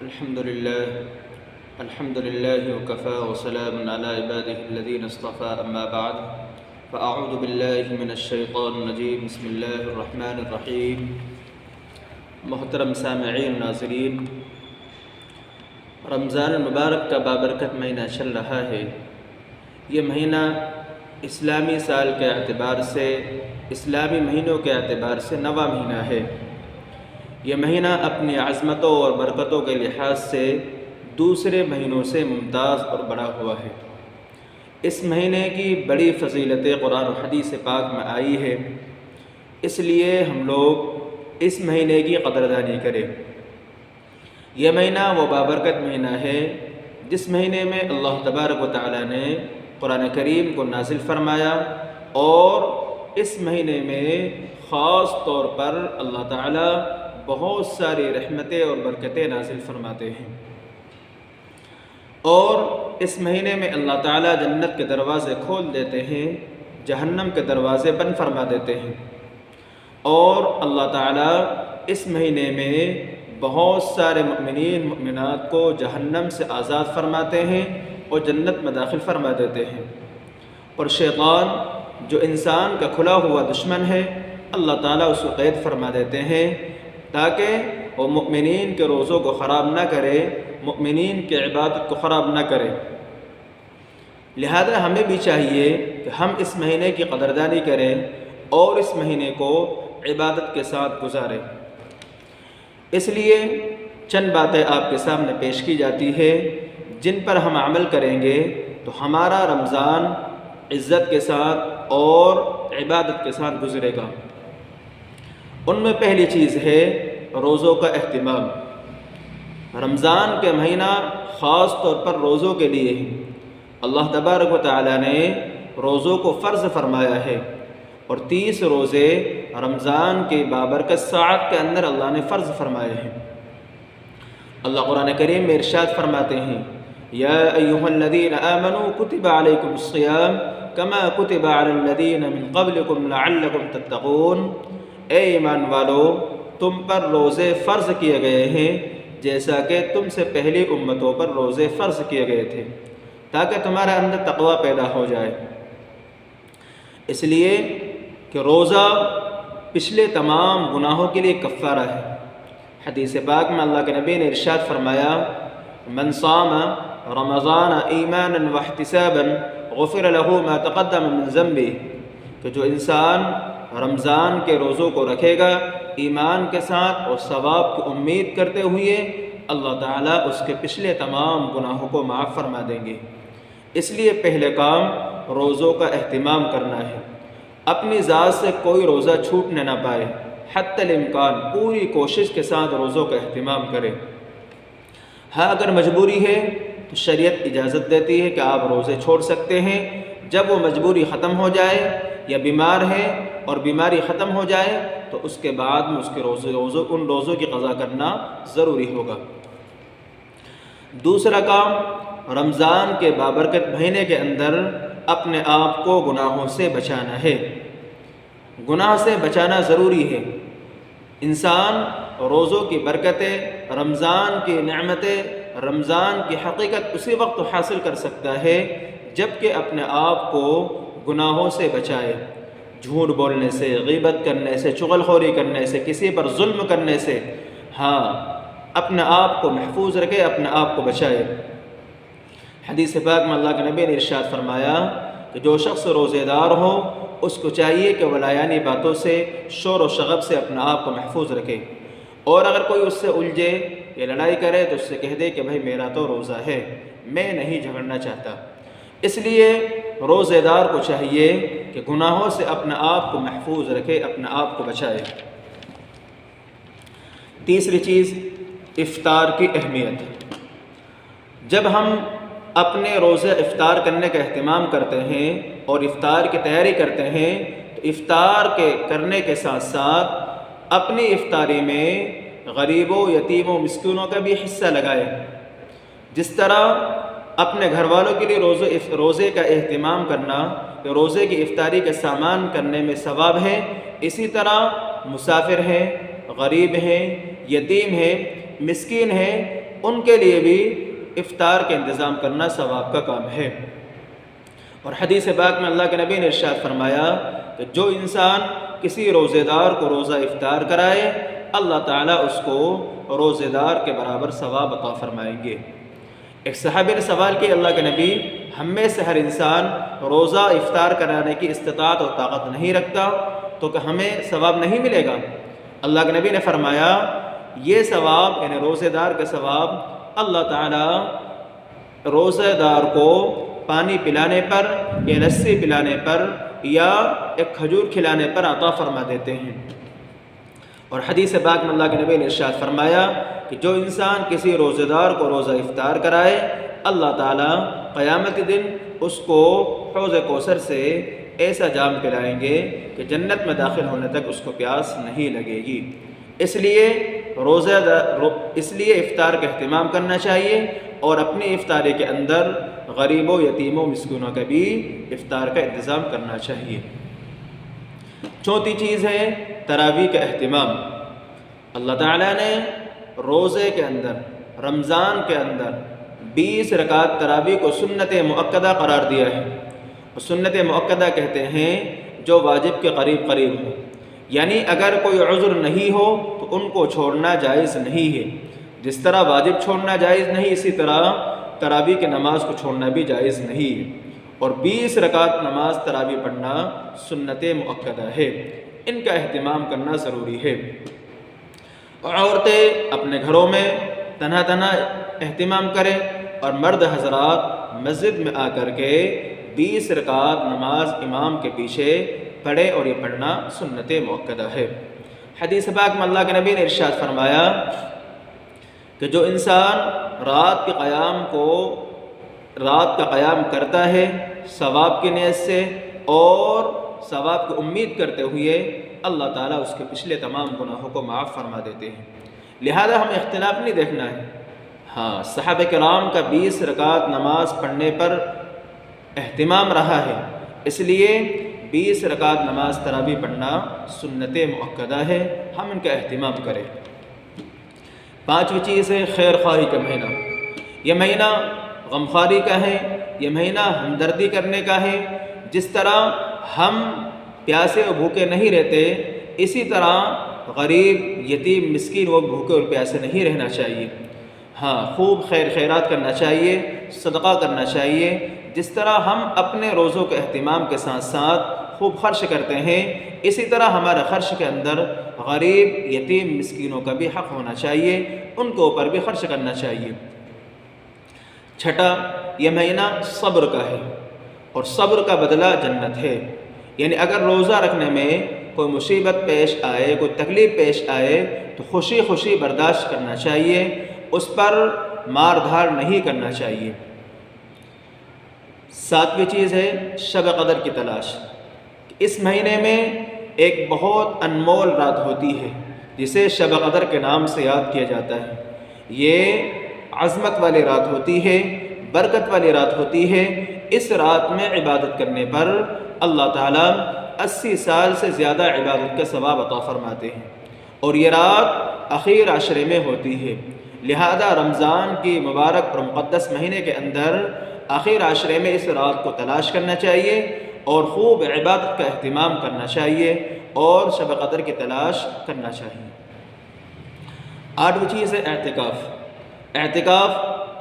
الحمد لله وكفى وسلام على عباده الذين اصطفى أما بعد فأعوذ بالله من الشیطان الرجیم بسم اللہ الرحمن الرحیم۔ محترم سامعین ناظرین، رمضان المبارک کا بابرکت مہینہ چل رہا ہے۔ یہ مہینہ اسلامی سال کے اعتبار سے، اسلامی مہینوں کے اعتبار سے نواں مہینہ ہے۔ یہ مہینہ اپنی عظمتوں اور برکتوں کے لحاظ سے دوسرے مہینوں سے ممتاز اور بڑا ہوا ہے۔ اس مہینے کی بڑی فضیلتیں قرآن و حدیث پاک میں آئی ہے، اس لیے ہم لوگ اس مہینے کی قدردانی کریں۔ یہ مہینہ وہ بابرکت مہینہ ہے جس مہینے میں اللہ تبارک و تعالی نے قرآن کریم کو نازل فرمایا، اور اس مہینے میں خاص طور پر اللہ تعالی بہت ساری رحمتیں اور برکتیں نازل فرماتے ہیں، اور اس مہینے میں اللہ تعالیٰ جنت کے دروازے کھول دیتے ہیں، جہنم کے دروازے بند فرما دیتے ہیں، اور اللہ تعالیٰ اس مہینے میں بہت سارے مؤمنین مؤمنات کو جہنم سے آزاد فرماتے ہیں اور جنت میں داخل فرما دیتے ہیں۔ اور شیطان جو انسان کا کھلا ہوا دشمن ہے، اللہ تعالیٰ اس کو قید فرما دیتے ہیں تاکہ وہ مؤمنین کے روزوں کو خراب نہ کرے، مؤمنین کی عبادت کو خراب نہ کرے۔ لہذا ہمیں بھی چاہیے کہ ہم اس مہینے کی قدردانی کریں اور اس مہینے کو عبادت کے ساتھ گزاریں۔ اس لیے چند باتیں آپ کے سامنے پیش کی جاتی ہے جن پر ہم عمل کریں گے تو ہمارا رمضان عزت کے ساتھ اور عبادت کے ساتھ گزرے گا۔ ان میں پہلی چیز ہے روزوں کا اہتمام۔ رمضان کے مہینہ خاص طور پر روزوں کے لیے ہے۔ اللہ تبارک و تعالی نے روزوں کو فرض فرمایا ہے، اور 30 روزے رمضان کے بابرکت ساعت کے اندر اللہ نے فرض فرمائے ہیں۔ اللہ قرآن کریم میں ارشاد فرماتے ہیں، یا ایھا الذین آمنوا کتب علیکم الصیام کما کتب علی الذین من قبلکم لعلکم تتقون۔ اے ایمان والو، تم پر روزے فرض کیے گئے ہیں جیسا کہ تم سے پہلی امتوں پر روزے فرض کیے گئے تھے، تاکہ تمہارے اندر تقوی پیدا ہو جائے۔ اس لیے کہ روزہ پچھلے تمام گناہوں کے لیے کفارہ ہے۔ حدیث پاک میں اللہ کے نبی نے ارشاد فرمایا، من صام رمضان ایمانا واحتسابا غفر له ما تقدم من ذنبه، کہ جو انسان رمضان کے روزوں کو رکھے گا ایمان کے ساتھ اور ثواب کی امید کرتے ہوئے، اللہ تعالیٰ اس کے پچھلے تمام گناہوں کو معاف فرما دیں گے۔ اس لیے پہلے کام روزوں کا اہتمام کرنا ہے۔ اپنی ذات سے کوئی روزہ چھوٹنے نہ پائے، حتی الامکان پوری کوشش کے ساتھ روزوں کا اہتمام کرے۔ ہاں اگر مجبوری ہے تو شریعت اجازت دیتی ہے کہ آپ روزے چھوڑ سکتے ہیں۔ جب وہ مجبوری ختم ہو جائے یا بیمار ہے اور بیماری ختم ہو جائے تو اس کے بعد میں اس کے ان روزوں کی قضا کرنا ضروری ہوگا۔ دوسرا کام، رمضان کے بابرکت مہینے کے اندر اپنے آپ کو گناہوں سے بچانا ہے۔ گناہ سے بچانا ضروری ہے۔ انسان روزوں کی برکتیں، رمضان کی نعمتیں، رمضان کی حقیقت اسی وقت حاصل کر سکتا ہے جب کہ اپنے آپ کو گناہوں سے بچائے، جھوٹ بولنے سے، غیبت کرنے سے، چغل خوری کرنے سے، کسی پر ظلم کرنے سے۔ ہاں اپنے آپ کو محفوظ رکھے، اپنے آپ کو بچائے۔ حدیث پاک میں اللہ کے نبی نے ارشاد فرمایا کہ جو شخص روزے دار ہو اس کو چاہیے کہ وہ لایانی باتوں سے، شور و شغب سے اپنے آپ کو محفوظ رکھے، اور اگر کوئی اس سے الجھے یا لڑائی کرے تو اس سے کہہ دے کہ بھائی میرا تو روزہ ہے، میں نہیں جھگڑنا چاہتا۔ اس لیے روزے دار کو چاہیے کہ گناہوں سے اپنے آپ کو محفوظ رکھے، اپنے آپ کو بچائے۔ تیسری چیز، افطار کی اہمیت۔ جب ہم اپنے روزے افطار کرنے کا اہتمام کرتے ہیں اور افطار کی تیاری کرتے ہیں تو افطار کے کرنے کے ساتھ ساتھ اپنی افطاری میں غریبوں، یتیموں، مسکینوں کا بھی حصہ لگائے۔ جس طرح اپنے گھر والوں کے لیے روزے کا اہتمام کرنا، روزے کی افطاری کا سامان کرنے میں ثواب ہے، اسی طرح مسافر ہیں، غریب ہیں، یتیم ہیں، مسکین ہیں، ان کے لیے بھی افطار کا انتظام کرنا ثواب کا کام ہے۔ اور حدیث پاک میں اللہ کے نبی نے ارشاد فرمایا کہ جو انسان کسی روزے دار کو روزہ افطار کرائے اللہ تعالیٰ اس کو روزے دار کے برابر ثواب عطا فرمائیں گے۔ ایک صحابی نے سوال کیا، اللہ کے نبی ہم میں سے ہر انسان روزہ افطار کرانے کی استطاعت اور طاقت نہیں رکھتا تو کہ ہمیں ثواب نہیں ملے گا؟ اللہ کے نبی نے فرمایا یہ ثواب یعنی روزے دار کا ثواب اللہ تعالیٰ روزے دار کو پانی پلانے پر یا لسی پلانے پر یا ایک کھجور کھلانے پر عطا فرما دیتے ہیں۔ اور حدیث پاک میں اللہ کے نبی نے ارشاد فرمایا کہ جو انسان کسی روزے دار کو روزہ افطار کرائے اللہ تعالیٰ قیامت کے دن اس کو حوض کوثر سے ایسا جام پلائیں گے کہ جنت میں داخل ہونے تک اس کو پیاس نہیں لگے گی۔ اس لیے افطار کا اہتمام کرنا چاہیے اور اپنی افطاری کے اندر غریبوں، یتیموں، مسکینوں کا بھی افطار کا انتظام کرنا چاہیے۔ چوتھی چیز ہے تراویح کا اہتمام۔ اللہ تعالیٰ نے روزے کے اندر رمضان کے اندر 20 رکعت تراویح کو سنت مؤکدہ قرار دیا ہے۔ اور سنت مؤکدہ کہتے ہیں جو واجب کے قریب قریب ہو، یعنی اگر کوئی عذر نہیں ہو تو ان کو چھوڑنا جائز نہیں ہے۔ جس طرح واجب چھوڑنا جائز نہیں اسی طرح تراویح کی نماز کو چھوڑنا بھی جائز نہیں ہے۔ اور 20 رکعت نماز تراویح پڑھنا سنت مؤکدہ ہے، ان کا اہتمام کرنا ضروری ہے۔ عورتیں اپنے گھروں میں تنہا تنہا اہتمام کریں اور مرد حضرات مسجد میں آ کر کے 20 رکعت نماز امام کے پیچھے پڑھے اور یہ پڑھنا سنت مؤکدہ ہے۔ حدیث پاک میں اللہ کے نبی نے ارشاد فرمایا کہ جو انسان رات کا قیام کرتا ہے ثواب کی نیت سے اور ثواب کی امید کرتے ہوئے اللہ تعالیٰ اس کے پچھلے تمام گناہوں کو معاف فرما دیتے ہیں۔ لہذا ہمیں اختلاف نہیں دیکھنا ہے۔ ہاں، صحابہ کرام کا 20 رکعت نماز پڑھنے پر اہتمام رہا ہے، اس لیے 20 رکعت نماز تراویح پڑھنا سنت مؤکدہ ہے، ہم ان کا اہتمام کریں۔ پانچویں چیز ہے خیر خواہی کا مہینہ۔ یہ مہینہ غمخواری کا ہے، یہ مہینہ ہمدردی کرنے کا ہے۔ جس طرح ہم پیاسے اور بھوکے نہیں رہتے اسی طرح غریب، یتیم، مسکین وہ بھوکے اور پیاسے نہیں رہنا چاہیے۔ ہاں، خوب خیرات کرنا چاہیے، صدقہ کرنا چاہیے۔ جس طرح ہم اپنے روزوں کے اہتمام کے ساتھ ساتھ خوب خرچ کرتے ہیں اسی طرح ہمارے خرچ کے اندر غریب، یتیم، مسکینوں کا بھی حق ہونا چاہیے، ان کے اوپر بھی خرچ کرنا چاہیے۔ چھٹا، یہ مہینہ صبر کا ہے اور صبر کا بدلہ جنت ہے۔ یعنی اگر روزہ رکھنے میں کوئی مصیبت پیش آئے، کوئی تکلیف پیش آئے تو خوشی خوشی برداشت کرنا چاہیے، اس پر مار دھار نہیں کرنا چاہیے۔ ساتویں چیز ہے شب قدر کی تلاش۔ اس مہینے میں ایک بہت انمول رات ہوتی ہے جسے شب قدر کے نام سے یاد کیا جاتا ہے۔ یہ عظمت والی رات ہوتی ہے، برکت والی رات ہوتی ہے۔ اس رات میں عبادت کرنے پر اللہ تعالیٰ 80 سال سے زیادہ عبادت کا ثواب عطا فرماتے ہیں، اور یہ رات اخیر عشرے میں ہوتی ہے۔ لہذا رمضان کی مبارک اور مقدس مہینے کے اندر آخر عشرے میں اس رات کو تلاش کرنا چاہیے اور خوب عبادت کا اہتمام کرنا چاہیے اور شب قدر کی تلاش کرنا چاہیے۔ آٹھویں چیز ہے اعتکاف۔ اعتکاف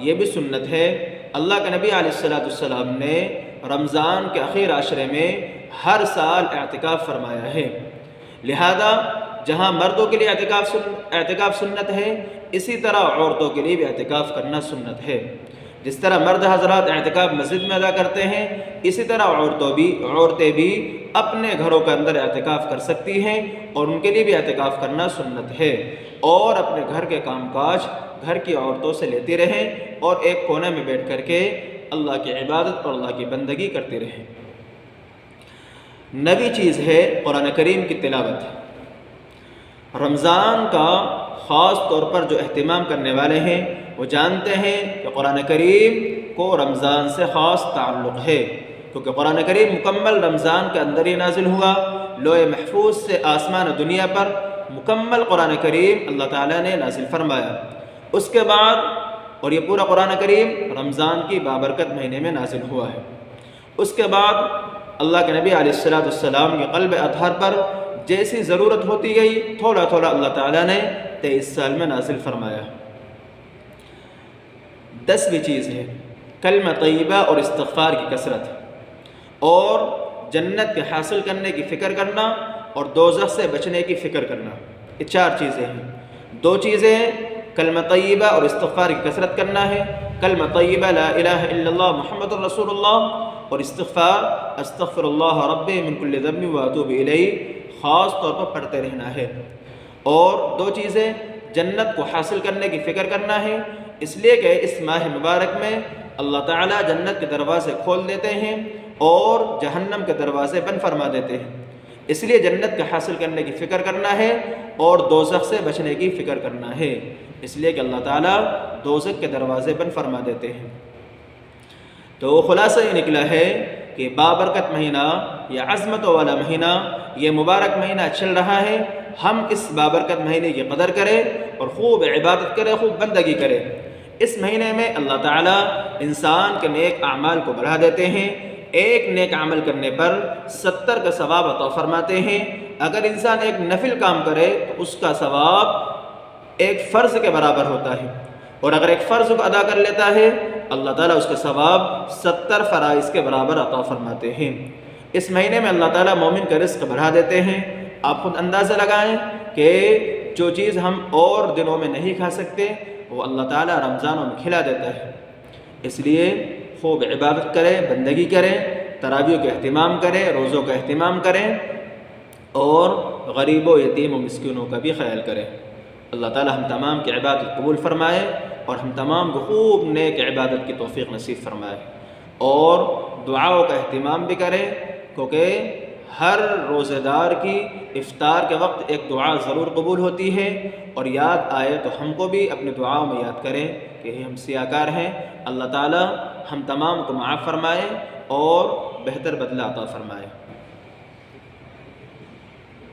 یہ بھی سنت ہے۔ اللہ کے نبی علیہ السلام نے رمضان کے آخر عشرے میں ہر سال اعتکاف فرمایا ہے۔ لہذا جہاں مردوں کے لیے اعتکاف سنت ہے اسی طرح عورتوں کے لیے بھی اعتکاف کرنا سنت ہے۔ جس طرح مرد حضرات اعتکاف مسجد میں ادا کرتے ہیں اسی طرح عورتیں بھی اپنے گھروں کے اندر اعتکاف کر سکتی ہیں اور ان کے لیے بھی اعتکاف کرنا سنت ہے، اور اپنے گھر کے کام کاج گھر کی عورتوں سے لیتے رہیں اور ایک کونے میں بیٹھ کر کے اللہ کی عبادت اور اللہ کی بندگی کرتے رہیں۔ نویں چیز ہے قرآن کریم کی تلاوت۔ رمضان کا خاص طور پر جو اہتمام کرنے والے ہیں وہ جانتے ہیں کہ قرآن کریم کو رمضان سے خاص تعلق ہے، کیونکہ قرآن کریم مکمل رمضان کے اندر ہی نازل ہوا۔ لوح محفوظ سے آسمان و دنیا پر مکمل قرآن کریم اللہ تعالیٰ نے نازل فرمایا۔ اس کے بعد اور یہ پورا قرآن کریم رمضان کی بابرکت مہینے میں نازل ہوا ہے۔ اس کے بعد اللہ کے نبی علیہ السلام کے قلب اطہر پر جیسی ضرورت ہوتی گئی تھوڑا تھوڑا اللہ تعالیٰ نے 23 سال میں نازل فرمایا۔ 10ویں چیز ہے کلمہ طیبہ اور استغفار کی کثرت، اور جنت کے حاصل کرنے کی فکر کرنا اور دوزخ سے بچنے کی فکر کرنا۔ یہ 4 چیزیں ہیں۔ 2 چیزیں ہیں، کلمہ طیبہ اور استغفار کی کثرت کرنا ہے۔ کلمہ طیبہ لا الہ الا اللہ محمد رسول اللہ، اور استغفار استغفر اللہ ربی من کل ذنب واتوب الیہ خاص طور پر پڑھتے رہنا ہے۔ اور 2 چیزیں، جنت کو حاصل کرنے کی فکر کرنا ہے، اس لیے کہ اس ماہ مبارک میں اللہ تعالیٰ جنت کے دروازے کھول دیتے ہیں اور جہنم کے دروازے بند فرما دیتے ہیں، اس لیے جنت کا حاصل کرنے کی فکر کرنا ہے اور دوزخ سے بچنے کی فکر کرنا ہے، اس لیے کہ اللہ تعالیٰ دوزخ کے دروازے بند فرما دیتے ہیں۔ تو خلاصہ یہ نکلا ہے کہ بابرکت مہینہ، یہ عظمت والا مہینہ، یہ مبارک مہینہ چل رہا ہے، ہم اس بابرکت مہینے کی قدر کریں اور خوب عبادت کریں، خوب بندگی کریں۔ اس مہینے میں اللہ تعالیٰ انسان کے نیک اعمال کو بڑھا دیتے ہیں، ایک نیک عمل کرنے پر 70 کا ثواب عطا فرماتے ہیں۔ اگر انسان ایک نفل کام کرے تو اس کا ثواب ایک فرض کے برابر ہوتا ہے، اور اگر ایک فرض کو ادا کر لیتا ہے اللہ تعالیٰ اس کا ثواب 70 فرائض کے برابر عطا فرماتے ہیں۔ اس مہینے میں اللہ تعالیٰ مومن کا رزق بڑھا دیتے ہیں۔ آپ خود اندازہ لگائیں کہ جو چیز ہم اور دنوں میں نہیں کھا سکتے وہ اللہ تعالیٰ رمضانوں میں کھلا دیتا ہے، اس لیے خوب عبادت کریں، بندگی کریں، تراویح کا اہتمام کریں، روزوں کا اہتمام کریں، اور غریبوں، یتیم و مسکینوں کا بھی خیال کریں۔ اللہ تعالیٰ ہم تمام کی عبادت قبول فرمائے اور ہم تمام کو خوب نیک عبادت کی توفیق نصیب فرمائے، اور دعاؤں کا اہتمام بھی کریں، کیونکہ ہر روزہ دار کی افطار کے وقت ایک دعا ضرور قبول ہوتی ہے، اور یاد آئے تو ہم کو بھی اپنے دعاؤں میں یاد کریں کہ ہم سیاکار ہیں۔ اللہ تعالیٰ ہم تمام کو معاف فرمائے اور بہتر بدلہ عطا فرمائے۔